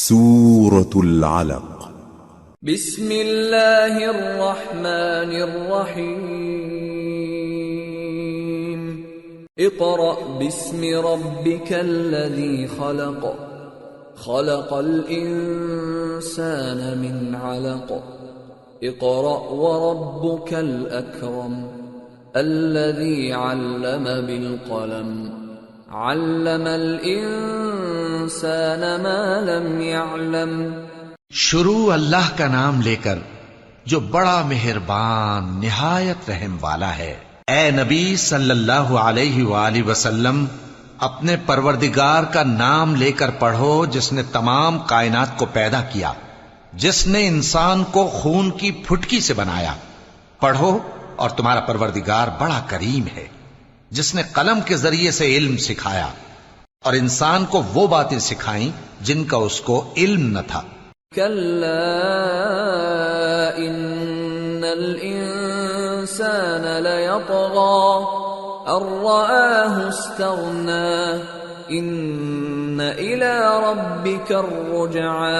सूरतुल अलक़। बिस्मिल्लाहिर रहमानिर रहीम। इक़रा बिस्मि रब्बिकल्लज़ी खलक़। खलक़ल इंसान मिन अलक़। इक़रा व रब्बुकल अकरम। अल्लज़ी अल्लम बिल क़लम। अल्लमल इंसान मा लम यअलम। शुरू अल्लाह का नाम लेकर जो बड़ा मेहरबान निहायत रहम वाला है। ए नबी सल्लल्लाहु अलैहि वसल्लम, अपने परवरदिगार का नाम लेकर पढ़ो जिसने तमाम कायनात को पैदा किया, जिसने इंसान को खून की फुटकी से बनाया। पढ़ो और तुम्हारा परवरदिगार बड़ा करीम है, जिसने कलम के जरिए से इल्म सिखाया और इंसान को वो बातें सिखाई जिनका उसको इल्म न था। कल्ला इन्नल इंसान लयतग़ा अर्रआहु इस्तग़ना इन्न इला रब्बिकर रुजआ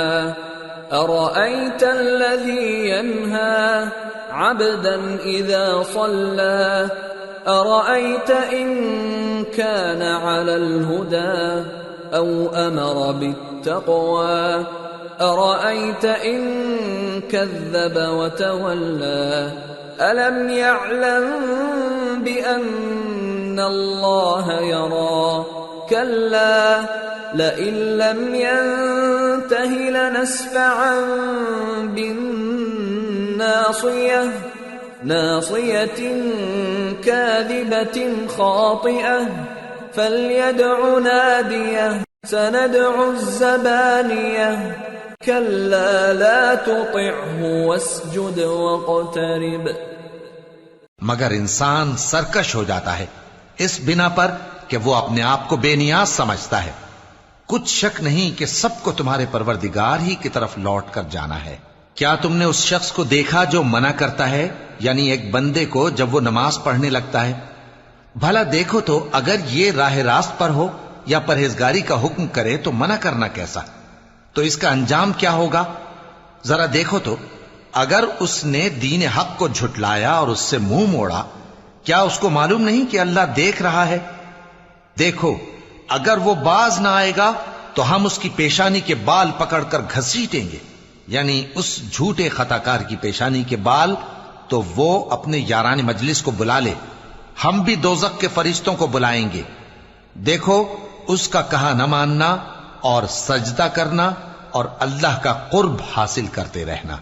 अरअयतल्लज़ी यन्हा अब्दन इज़ा सल्ला अरअयत इन कान अलल हुदा औ अमर बित्तक़वा अरअयत इन कज़्ज़ब वतवल्ला अलम यअलम बिअन्नल्लाह यरा कल्ला लइन लम यंतहि लनस्फ़अन बिन्नासियह नासियतिन काज़िबतिन खातिअह फल्यदउ नादियह सनदउ ज़बानियह कल्ला ला तुतिअहु वस्जुद वक़्तरिब। मगर इंसान सरकश हो जाता है इस बिना पर कि वो अपने आप को बेनियाज समझता है। कुछ शक नहीं कि सबको तुम्हारे परवरदिगार ही की तरफ लौट कर जाना है। क्या तुमने उस शख्स को देखा जो मना करता है, यानी एक बंदे को जब वो नमाज पढ़ने लगता है? भला देखो तो, अगर ये राह रास्त पर हो या परहेजगारी का हुक्म करे तो मना करना कैसा? तो इसका अंजाम क्या होगा? जरा देखो तो, अगर उसने दीन हक को झुटलाया और उससे मुंह मोड़ा, क्या उसको मालूम नहीं कि अल्लाह देख रहा है? देखो, अगर वो बाज ना आएगा तो हम उसकी पेशानी के बाल पकड़कर घसीटेंगे, यानी उस झूठे खताकार की पेशानी के बाल। तो वो अपने यारान मजलिस को बुला ले, हम भी दोज़ख के फरिश्तों को बुलाएंगे। देखो, उसका कहा न मानना और सजदा करना और अल्लाह का कुर्ब हासिल करते रहना।